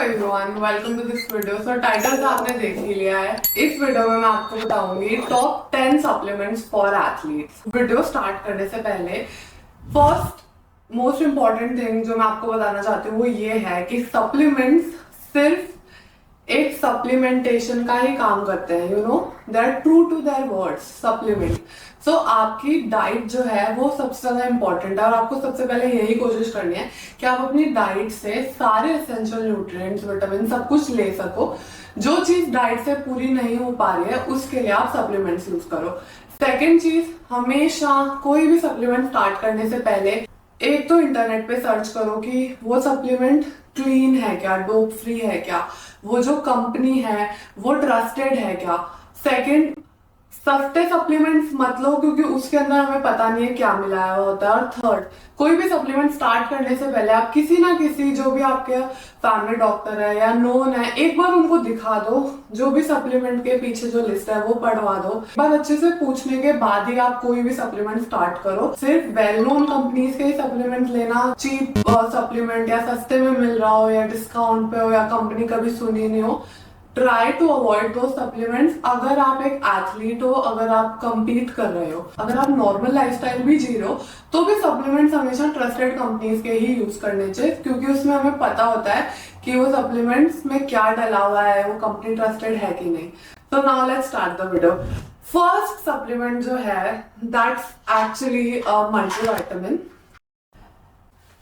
Everyone, welcome to this video. So title तो आपने देख ही लिया है। इस वीडियो में मैं आपको बताऊंगी top 10 supplements for athletes. Video start करने से पहले फर्स्ट मोस्ट इम्पॉर्टेंट थिंग जो मैं आपको बताना चाहती हूँ वो ये है कि सप्लीमेंट्स सिर्फ एक सप्लीमेंटेशन का ही काम करते हैं। You know they are true to their words, supplement. So आपकी डाइट जो है वो सबसे ज्यादा इंपॉर्टेंट है और आपको सबसे पहले यही कोशिश करनी है कि आप अपनी डाइट से सारे एसेंशियल न्यूट्रिएंट्स, विटामिन सब कुछ ले सको। जो चीज डाइट से पूरी नहीं हो पा रही है उसके लिए आप सप्लीमेंट्स यूज करो। सेकेंड चीज, हमेशा कोई भी सप्लीमेंट स्टार्ट करने से पहले एक तो इंटरनेट पे सर्च करो कि वो सप्लीमेंट क्लीन है क्या, डोप फ्री है क्या, वो जो कंपनी है वो ट्रस्टेड है क्या। सेकंड, सस्ते सप्लीमेंट्स मत लो क्योंकि उसके अंदर हमें पता नहीं है क्या मिलाया हुआ होता है। और थर्ड, कोई भी सप्लीमेंट स्टार्ट करने से पहले आप किसी ना किसी जो भी आपके फैमिली डॉक्टर है या नोन है, एक बार उनको दिखा दो। जो भी सप्लीमेंट के पीछे जो लिस्ट है वो पढ़वा दो। एक बार अच्छे से पूछने के बाद ही आप कोई भी सप्लीमेंट स्टार्ट करो। सिर्फ वेल नोन कंपनीज के ही सप्लीमेंट लेना, चीप सप्लीमेंट या सस्ते में मिल रहा हो या डिस्काउंट पे हो या कंपनी कभी सुनी नहीं हो, try to avoid those supplements. अगर आप एक एथलीट हो, अगर आप compete कर रहे हो, अगर आप नॉर्मल लाइफस्टाइल भी जी रहे हो, तो भी सप्लीमेंट्स हमेशा ट्रस्टेड कंपनीज के ही यूज करने चाहिए क्योंकि उसमें हमें पता होता है कि वो सप्लीमेंट्स में क्या डला हुआ है, वो कंपनी ट्रस्टेड है कि नहीं। तो now let's start the video. First supplement जो है दैट्स एक्चुअली मल्टीविटामिन।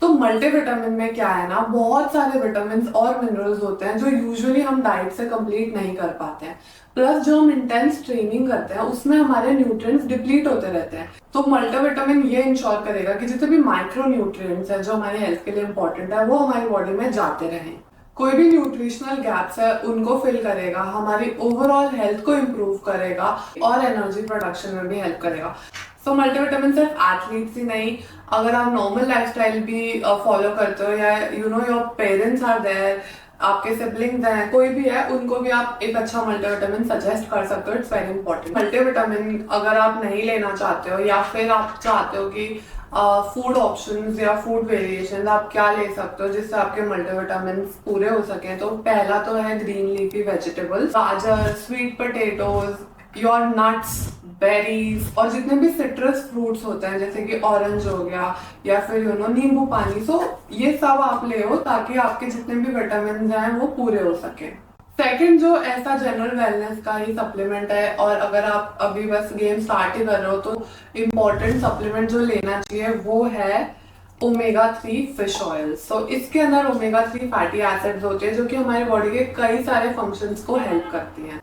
तो मल्टीविटामिन में क्या है ना, बहुत सारे विटामिन और मिनरल्स होते हैं जो यूजुअली हम डाइट से कंप्लीट नहीं कर पाते हैं। प्लस जो हम इंटेंस ट्रेनिंग करते हैं उसमें हमारे न्यूट्रिएंट्स डिप्लीट होते रहते हैं। तो मल्टीविटामिन ये इंश्योर करेगा कि जितने भी माइक्रो न्यूट्रिएंट्स है जो हमारे हेल्थ के लिए इंपॉर्टेंट है वो हमारी बॉडी में जाते रहें। कोई भी न्यूट्रिशनल गैप्स है उनको फिल करेगा, हमारी ओवरऑल हेल्थ को इम्प्रूव करेगा और एनर्जी प्रोडक्शन में भी हेल्प करेगा। सो मल्टीविटामिन सिर्फ एथलीट्स ही नहीं, अगर आप नॉर्मल लाइफस्टाइल भी फॉलो करते हो या you know your parents are there, आपके सिबलिंग्स हैं, कोई भी है, उनको भी आप एक अच्छा मल्टीविटामिन सजेस्ट कर सकते हो। It's very important. मल्टीविटामिन अगर आप नहीं लेना चाहते हो या फिर आप चाहते हो कि फूड ऑप्शंस या फूड वेरिएशन आप क्या ले सकते हो जिससे आपके मल्टीविटामिन पूरे हो सके, तो पहला तो है ग्रीन लीफी वेजिटेबल्स, गाजर, sweet potatoes, your nuts, berries और जितने भी सिट्रस फ्रूट्स होते हैं जैसे कि ऑरेंज हो गया या फिर यू नो नींबू पानी। सो ये सब आप ले हो ताकि आपके जितने भी विटामिन हैं वो पूरे हो सके। सेकंड, जो ऐसा जनरल वेलनेस का ही सप्लीमेंट है और अगर आप अभी बस गेम स्टार्ट ही कर रहे हो तो इम्पोर्टेंट सप्लीमेंट जो लेना चाहिए वो है ओमेगा 3 फिश ऑयल। सो इसके अंदर ओमेगा 3 फैटी एसिड्स होते हैं जो कि हमारी बॉडी के कई सारे फंक्शंस को हेल्प करती हैं।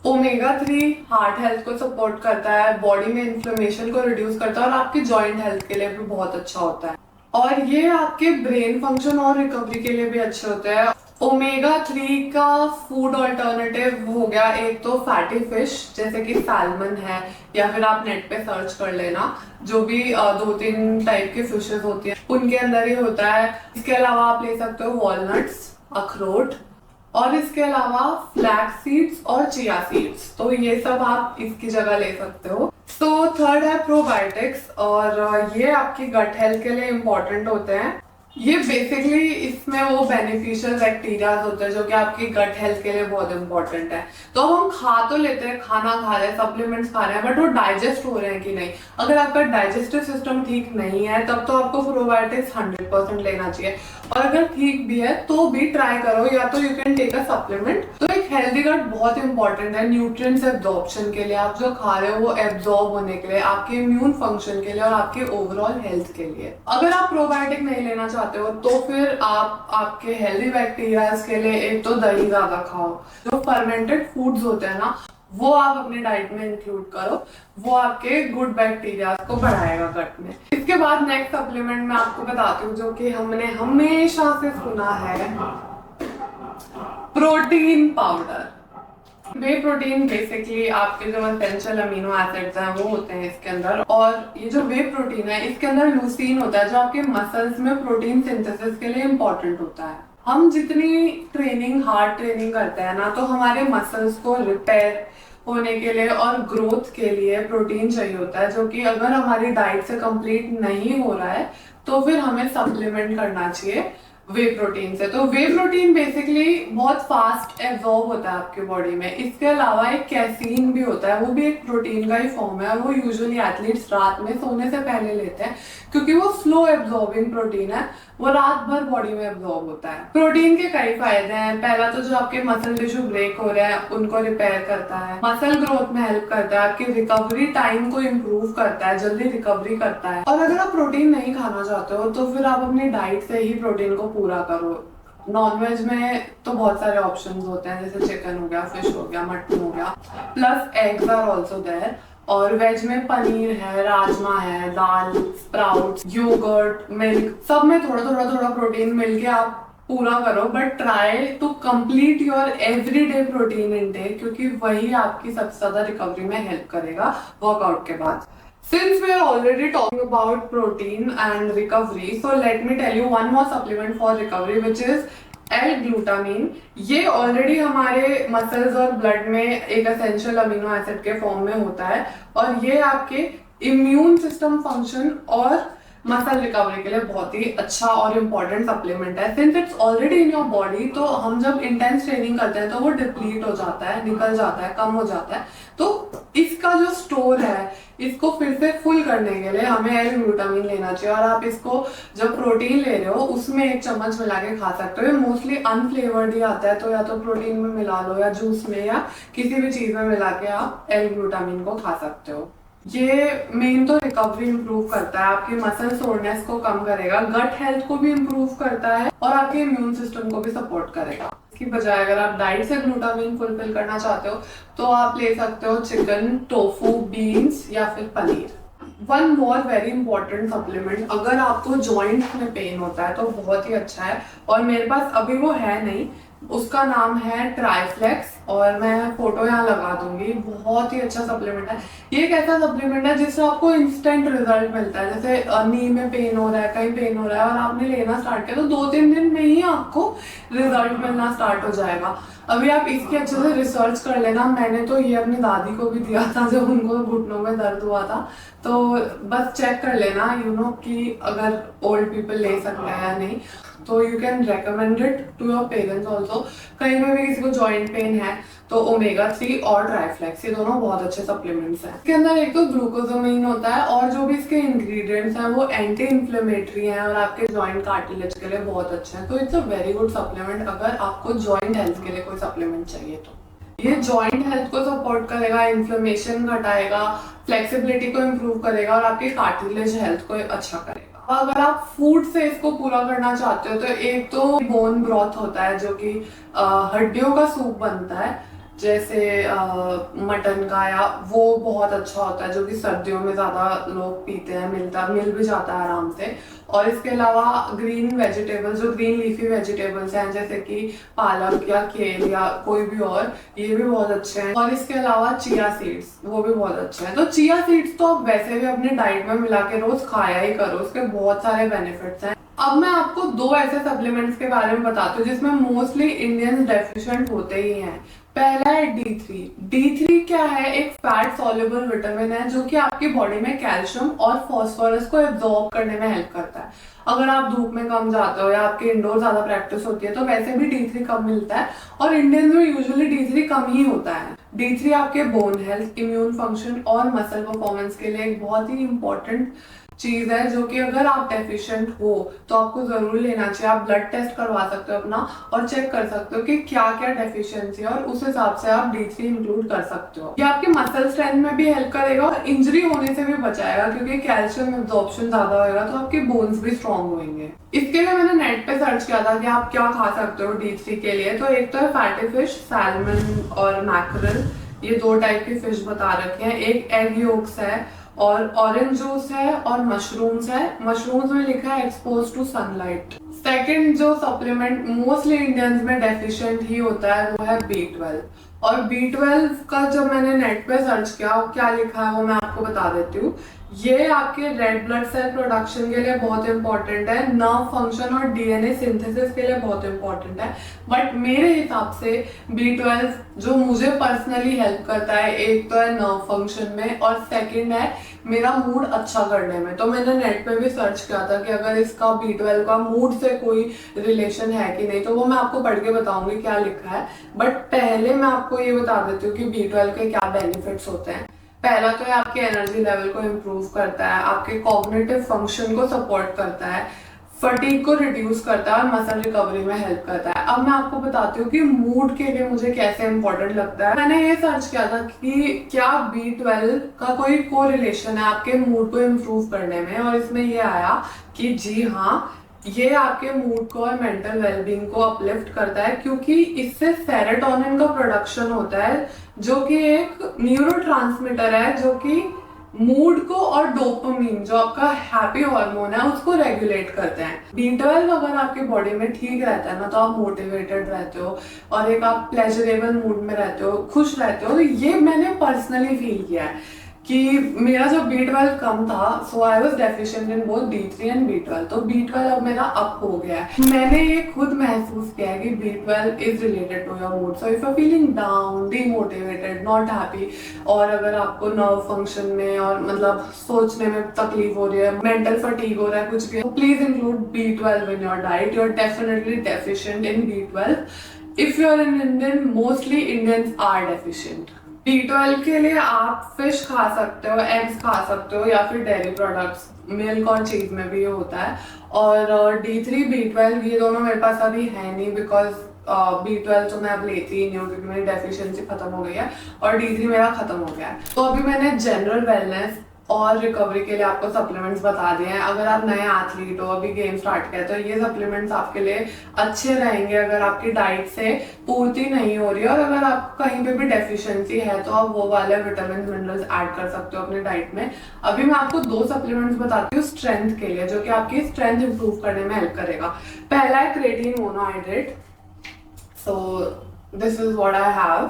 ओमेगा 3 हार्ट हेल्थ को सपोर्ट करता है, बॉडी में इन्फ्लेमेशन को रिड्यूस करता है और आपकी जॉइंट हेल्थ के लिए भी बहुत अच्छा होता है और ये आपके ब्रेन फंक्शन और रिकवरी के लिए भी अच्छे होते हैं। ओमेगा 3 का फूड ऑल्टरनेटिव हो गया एक तो फैटी फिश जैसे कि सैल्मन है या फिर आप नेट पे सर्च कर लेना, जो भी 2-3 टाइप की फिशेस होती हैं उनके अंदर ही होता है। इसके अलावा आप ले सकते हो वॉलनट्स, अखरोट और इसके अलावा फ्लैक्स सीड्स और चिया सीड्स, तो ये सब आप इसकी जगह ले सकते हो। तो थर्ड है प्रोबायोटिक्स और ये आपकी गट हेल्थ के लिए इंपॉर्टेंट होते हैं। ये बेसिकली इसमें वो बेनिफिशियल बैक्टीरियाज होते हैं जो कि आपकी गट हेल्थ के लिए बहुत इंपॉर्टेंट है। तो अब हम खा तो लेते हैं, खाना खा रहे हैं, सप्लीमेंट्स खा रहे हैं, बट वो डाइजेस्ट हो रहे हैं कि नहीं। अगर आपका डाइजेस्टिव सिस्टम ठीक नहीं है तब तो आपको प्रोबायोटिक्स 100% लेना चाहिए और अगर ठीक भी है तो भी ट्राई करो, या तो you can take a supplement. तो एक हेल्दी गट बहुत इंपॉर्टेंट है न्यूट्रिएंट्स एब्जॉर्प्शन के लिए, आप जो खा रहे हो वो एब्जॉर्ब होने के लिए, आपके इम्यून फंक्शन के लिए और आपके ओवरऑल हेल्थ के लिए। अगर आप प्रोबायोटिक नहीं लेना चाहते हो तो फिर आप आपके हेल्दी बैक्टीरियाज के लिए एक तो दही ज्यादा खाओ, जो फर्मेंटेड फूड्स होते हैं ना वो आप अपनी डाइट में इंक्लूड करो, वो आपके गुड बैक्टीरियाज को बढ़ाएगा गट में। इसके बाद नेक्स्ट सप्लीमेंट मैं आपको बताती हूँ जो कि हमने हमेशा से सुना है, प्रोटीन पाउडर। वे प्रोटीन बेसिकली आपके जो एसेंशियल अमीनो एसिड्स हैं वो होते हैं इसके अंदर, और ये जो वे प्रोटीन है इसके अंदर लूसीन होता है जो आपके मसल्स में प्रोटीन सिंथेसिस के लिए इंपॉर्टेंट होता है। हम जितनी ट्रेनिंग, हार्ड ट्रेनिंग करते हैं ना, तो हमारे मसल्स को रिपेयर होने के लिए और ग्रोथ के लिए प्रोटीन चाहिए होता है, जो कि अगर हमारी डाइट से कंप्लीट नहीं हो रहा है तो फिर हमें सप्लीमेंट करना चाहिए। वे प्रोटीन से। तो वे प्रोटीन बेसिकली बहुत फास्ट एब्जॉर्ब होता है आपके बॉडी में। इसके अलावा एक कैसीन भी होता है, वो भी एक प्रोटीन का ही फॉर्म है, और वो यूजुअली एथलीट्स रात में सोने से पहले लेते हैं क्योंकि वो स्लो एब्जॉर्बिंग प्रोटीन है, वो रात भर बॉडी में एब्जॉर्ब होता है। प्रोटीन के कई फायदे हैं। पहला तो जो आपके मसल टिश्यू ब्रेक हो रहे हैं उनको रिपेयर करता है, मसल ग्रोथ में हेल्प करता है, आपकी रिकवरी टाइम को इम्प्रूव करता है, जल्दी रिकवरी करता है। और अगर आप प्रोटीन नहीं खाना चाहते हो तो फिर आप अपनी डाइट से ही प्रोटीन को पूरा करो। नॉनवेज में तो बहुत सारे ऑप्शंस होते हैं, जैसे चिकन हो गया, फिश हो गया, मटन हो गया, plus eggs are also there. और वेज में पनीर है, राजमा है, दाल, स्प्राउट्स, योगर्ट, मिल्क, सब में थोड़ा थोड़ा प्रोटीन मिलके आप पूरा करो। But try to complete your everyday protein intake, क्योंकि वही आपकी सबसे ज्यादा रिकवरी में हेल्प करेगा वर्कआउट के बाद। Since we are already talking about protein and recovery, so let me tell you one more supplement for recovery, which is L-glutamine। ये ऑलरेडी हमारे मसल्स और ब्लड में एक एसेंशियल अमीनो एसिड के फॉर्म में होता है, और ये आपके इम्यून सिस्टम फंक्शन और मसल रिकवरी के लिए बहुत ही अच्छा और इम्पोर्टेंट सप्लीमेंट है। Since it's already in your body, तो हम जब इंटेंस ट्रेनिंग करते हैं तो वो डिप्लीट हो जाता है, निकल जाता है, कम हो जाता है। तो इसका जो स्टोर है, इसको फिर से फुल करने के लिए हमें L-ग्लूटामिन लेना चाहिए। और आप इसको जब प्रोटीन ले रहे हो उसमें 1 चम्मच मिला के खा सकते हो। ये मोस्टली अनफ्लेवर्ड ही आता है, तो या तो प्रोटीन में मिला लो या जूस में या किसी भी चीज में मिला के आप L-ग्लूटामिन को खा सकते हो। ये मेन तो रिकवरी इंप्रूव करता है, आपकी मसल सोरनेस को कम करेगा, गट हेल्थ को भी इंप्रूव करता है, और आपके इम्यून सिस्टम को भी सपोर्ट करेगा। इसकी बजाय अगर आप डाइट से ग्लूटामिन फुलफिल करना चाहते हो तो आप ले सकते हो चिकन, टोफू, बीन्स या फिर paneer. One more very important supplement, अगर आपको जॉइंट में पेन होता है तो बहुत ही अच्छा है, और मेरे पास अभी वो है नहीं, उसका नाम है ट्राइफ्लेक्स, और मैं फोटो यहाँ लगा दूंगी। बहुत ही अच्छा सप्लीमेंट है। ये एक ऐसा सप्लीमेंट है जिससे आपको इंस्टेंट रिजल्ट मिलता है। जैसे नी में पेन हो रहा है, कहीं पेन हो रहा है और आपने लेना स्टार्ट किया तो 2-3 दिन में ही आपको रिजल्ट मिलना स्टार्ट हो जाएगा। अभी आप इसकी अच्छे से रिसर्च कर लेना। मैंने तो ये अपनी दादी को भी दिया था जब उनको घुटनों में दर्द हुआ था, तो बस चेक कर लेना कि अगर ओल्ड पीपल ले सकते हैं या नहीं। तो you can recommend it to your parents also. कहीं में भी किसी को जॉइंट पेन है तो ओमेगा 3 और ट्राइफ्लेक्स, ये दोनों बहुत अच्छे सप्लीमेंट्स हैं। इसके अंदर एक तो ग्लूकोजामाइन होता है, और जो भी इसके इंग्रेडिएंट्स हैं वो एंटी इन्फ्लेमेटरी हैं और आपके जॉइंट कार्टिलेज के लिए बहुत अच्छे हैं। तो it's a very good supplement अगर आपको जॉइंट हेल्थ के लिए कोई सप्लीमेंट चाहिए तो। ये जॉइंट हेल्थ को सपोर्ट करेगा, इन्फ्लेमेशन घटाएगा, फ्लेक्सिबिलिटी को इम्प्रूव करेगा और आपके कार्टिलेज हेल्थ को अच्छा करेगा। अगर आप फूड से इसको पूरा करना चाहते हो तो एक तो बोन ब्रॉथ होता है, जो कि हड्डियों का सूप बनता है, जैसे मटन का, या वो बहुत अच्छा होता है, जो कि सर्दियों में ज्यादा लोग पीते हैं, मिल भी जाता है आराम से। और इसके अलावा ग्रीन वेजिटेबल्स, जो ग्रीन लीफी वेजिटेबल्स हैं, जैसे कि पालक या केल या कोई भी और, ये भी बहुत अच्छे हैं। और इसके अलावा चिया सीड्स, वो भी बहुत अच्छे हैं। तो चिया सीड्स तो आप वैसे भी अपनी डाइट में मिला के रोज खाया ही करो, उसके बहुत सारे बेनिफिट्स हैं। अब मैं आपको 2 ऐसे सप्लीमेंट्स के बारे में बताती हूँ जिसमें मोस्टली इंडियंस डेफिशिएंट होते ही हैं। पहला है D3। D3 क्या है? एक फैट सॉल्युबल विटामिन है जो कि आपकी बॉडी में कैल्शियम और फास्फोरस को एब्जॉर्ब करने में हेल्प करता है। अगर आप धूप में कम जाते हो या आपके इंडोर ज्यादा प्रैक्टिस होती है तो वैसे भी D3 कम मिलता है, और इंडियंस में यूजुअली D3 कम ही होता है। D3 आपके बोन हेल्थ, इम्यून फंक्शन और मसल परफॉर्मेंस के लिए एक बहुत ही इंपॉर्टेंट चीज है, जो कि अगर आप डेफिशिएंट हो तो आपको जरूर लेना चाहिए। आप ब्लड टेस्ट करवा सकते हो अपना और चेक कर सकते हो कि क्या क्या डेफिशिएंसी है, और उस हिसाब से आप D3 इंक्लूड कर सकते हो। ये आपके मसल स्ट्रेंथ में भी हेल्प करेगा और इंजरी होने से भी बचाएगा, क्योंकि कैल्शियम एब्जॉर्प्शन ज्यादा होगा तो आपके बोन्स भी स्ट्रॉन्ग होंगे। इसके लिए मैंने नेट पे सर्च किया था कि आप क्या खा सकते हो D3 के लिए। तो एक तो है फैटी फिश, सैल्मन और मैकरल, ये 2 टाइप की फिश बता रखे हैं। एक एग योक्स है, और ऑरेंज जूस है, और मशरूम्स है। मशरूम्स में लिखा है एक्सपोज टू सनलाइट। सेकंड जो सप्लीमेंट मोस्टली इंडियंस में डेफिशिएंट ही होता है वो है B12। और B12 का जब मैंने नेट पे सर्च किया क्या लिखा है वो मैं आपको बता देती हूँ ये आपके रेड ब्लड सेल प्रोडक्शन के लिए बहुत इंपॉर्टेंट है, नर्व फंक्शन और डीएनए सिंथेसिस के लिए बहुत इंपॉर्टेंट है। बट मेरे हिसाब से B12 जो मुझे पर्सनली हेल्प करता है, एक तो है नर्व फंक्शन में और सेकंड है मेरा मूड अच्छा करने में। तो मैंने नेट पे भी सर्च किया था कि अगर इसका B12 का मूड से कोई रिलेशन है कि नहीं, तो वो मैं आपको पढ़ के बताऊंगी क्या लिखा है। बट पहले मैं आपको ये बता देती हूँ कि B12 के क्या बेनिफिट्स होते हैं। पहला तो है आपके एनर्जी लेवल को इम्प्रूव करता है, आपके कॉग्निटिव फंक्शन को सपोर्ट करता है, फटीग को रिड्यूस करता है और मसल रिकवरी में हेल्प करता है। अब मैं आपको बताती हूँ कि मूड के लिए मुझे कैसे इंपॉर्टेंट लगता है। मैंने ये सर्च किया था कि क्या B12 का कोई कोरिलेशन है आपके मूड को इम्प्रूव करने में, और इसमें ये आया कि जी हाँ, ये आपके मूड को और मेंटल वेलबींग को अपलिफ्ट करता है, क्योंकि इससे सेरोटोनिन का प्रोडक्शन होता है जो कि एक न्यूरोट्रांसमीटर है जो कि मूड को और डोपामिन जो आपका हैप्पी हार्मोन है उसको रेगुलेट करते हैं। B12 अगर आपके बॉडी में ठीक रहता है ना, तो आप मोटिवेटेड रहते हो और एक आप प्लेजरेबल मूड में रहते हो, खुश रहते हो। तो ये मैंने पर्सनली फील किया है कि मेरा जो B12 कम था, so I was deficient in both D3 and B12, तो B12 अब मेरा अप हो गया है। मैंने ये खुद महसूस किया है कि B12 is related to your mood. So if you feeling down, demotivated, not happy, और अगर आपको नर्व फंक्शन में और मतलब सोचने में तकलीफ हो रही है, मेंटल फटीग हो रहा है कुछ भी, तो please include B12 in your diet. You are definitely deficient in B12। If you are in Indian, mostly Indians are deficient. B12 के लिए आप फिश खा सकते हो, एग्स खा सकते हो, या फिर डेयरी प्रोडक्ट्स, मिल्क और चीज में भी होता है। और D3 B12 ये दोनों मेरे पास अभी है नहीं, बिकॉज B12 तो मैं अब लेती ही नहीं हूँ क्योंकि मेरी डेफिशिएंसी खत्म हो गई है और D3 मेरा खत्म हो गया है। तो अभी मैंने जनरल वेलनेस और रिकवरी के लिए आपको सप्लीमेंट्स बता दिए हैं। अगर आप नए एथलीट हो, अभी गेम स्टार्ट किया, तो ये सप्लीमेंट्स आपके लिए अच्छे रहेंगे अगर आपकी डाइट से पूर्ति नहीं हो रही है, और अगर आपको कहीं पे भी डेफिशिएंसी है तो आप वो वाले विटामिन मिनरल्स ऐड कर सकते हो अपने डाइट में। अभी मैं आपको 2 सप्लीमेंट्स बताती हूँ स्ट्रेंथ के लिए, जो कि आपकी स्ट्रेंथ इंप्रूव करने में हेल्प करेगा। पहला है creatine monohydrate. So this is what I have.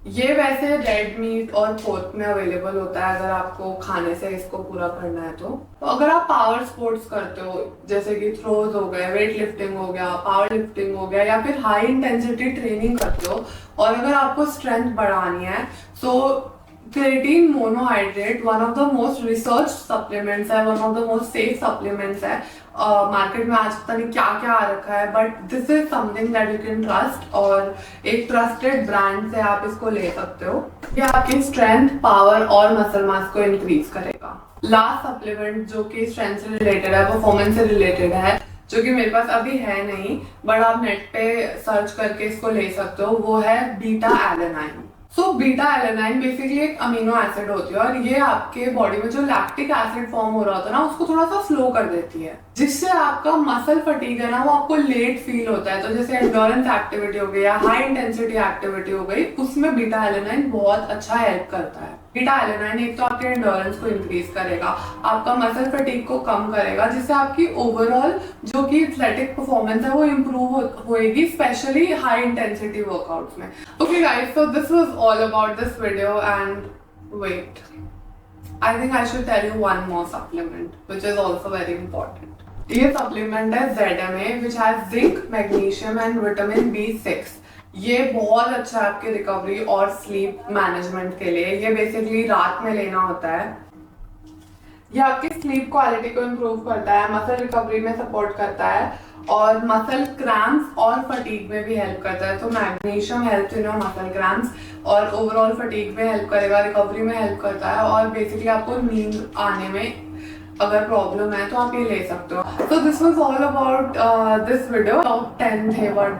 ये वैसे रेड मीट और पोर्क में अवेलेबल होता है अगर आपको खाने से इसको पूरा करना है। तो अगर आप पावर स्पोर्ट्स करते हो, जैसे कि थ्रोज हो गए, वेट लिफ्टिंग हो गया, पावर लिफ्टिंग हो गया, या फिर हाई इंटेंसिटी ट्रेनिंग करते हो और अगर आपको स्ट्रेंथ बढ़ानी है, तो creatine monohydrate one of the most research supplements है, one of the most safe supplements है। मार्केट में आज पता नहीं क्या क्या आ रखा है, but this is something that you can trust, और एक ट्रस्टेड ब्रांड से आप इसको ले सकते हो। ये आपकी स्ट्रेंथ, पावर और मसल मास को इंक्रीज करेगा। लास्ट सप्लीमेंट जो कि स्ट्रेंथ से रिलेटेड है, परफॉर्मेंस से रिलेटेड है, जो कि मेरे पास अभी है नहीं, बट आप नेट पे सर्च करके इसको ले सकते हो, वो है beta alanine. So beta alanine basically एक अमीनो एसिड होती है और ये आपके बॉडी में जो लैक्टिक एसिड फॉर्म हो रहा होता है ना, उसको थोड़ा सा स्लो कर देती है, जिससे आपका मसल फटीग है ना, वो आपको लेट फील होता है। तो जैसे एंड्योरेंस एक्टिविटी हो गई या हाई इंटेंसिटी एक्टिविटी हो गई, उसमें बीटा एलेनाइन बहुत अच्छा हेल्प करता है। बीटा एलेनाइन एक तो आपके एंड्योरेंस को इंक्रीज करेगा, आपका मसल फटीग को कम करेगा, जिससे आपकी ओवरऑल जो कि एथलेटिक परफॉर्मेंस है वो इम्प्रूव होएगी, स्पेशली हाई इंटेंसिटी वर्कआउट्स में। Okay guys, so this was all about this video, and wait, I think I should tell you one more supplement, which is also very important. ये supplement है ZMA, which has zinc, magnesium and vitamin B6. ये बहुत अच्छा है आपके recovery और sleep management के लिए। ये बेसिकली रात में लेना होता है। ये आपकी स्लीप क्वालिटी को इम्प्रूव करता है, मसल रिकवरी में सपोर्ट करता है और मसल क्रैम्प्स और फटीग में भी हेल्प करता है। तो magnesium help in your muscle cramps और ओवरऑल फटीग में हेल्प करेगा, रिकवरी में हेल्प करता है, और बेसिकली आपको नींद आने में अगर प्रॉब्लम है तो आप ये ले सकते हो। So this was all about this video. Top 10 थे, but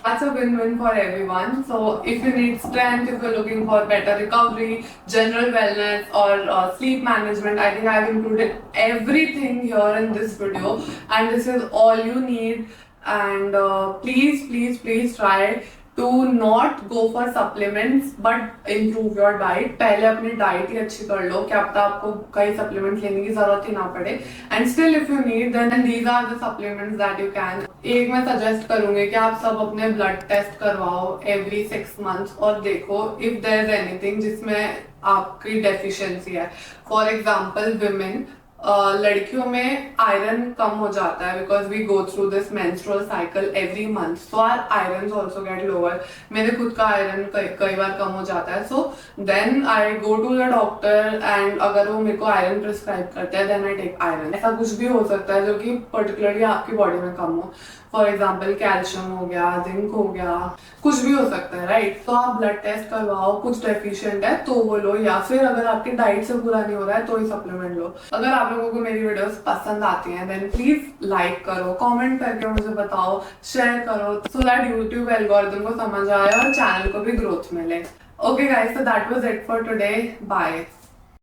that's a win-win for everyone. So if you need strength, if you're looking for better recovery, general wellness or sleep management, I think I've included everything here in this video, and this is all you need. And please try to not go for supplements but improve your diet. पहले अपनी diet ही अच्छी कर लो, क्या पता आपको कई supplements लेने की जरूरत ही ना पड़े। And still if you need, then these are the supplements that you can। एक मैं सजेस्ट करूंगी कि आप सब अपने ब्लड टेस्ट करवाओ every 6 months और देखो if there is anything जिसमें आपकी डेफिशिएंसी है। फॉर एग्जांपल विमेन, लड़कियों में आयरन कम हो जाता है because we go through this menstrual cycle every month, so our iron also get lower. मेरे खुद का आयरन कई बार कम हो जाता है, so then I go to the doctor and अगर वो मेरे को आयरन प्रिस्क्राइब करते हैं देन आई टेक आयरन। ऐसा कुछ भी हो सकता है जो कि पर्टिकुलरली आपकी बॉडी में कम हो। फॉर एग्जाम्पल कैल्शियम हो गया, जिंक हो गया, कुछ भी हो सकता है, राइट। तो आप ब्लड टेस्ट करवाओ, कुछ डेफिशिएंट है तो वो लो, या फिर अगर आपकी डाइट से पूरा नहीं हो रहा है तो ही सप्लीमेंट लो। अगर आप लोगों को मेरी वीडियोस पसंद आती हैं देन प्लीज लाइक करो, कमेंट करके मुझे बताओ, शेयर करो, सो दैट यूट्यूब एल्गोरिथम को समझ आए और चैनल को भी ग्रोथ मिले। Okay guys, so that was it for today. Bye.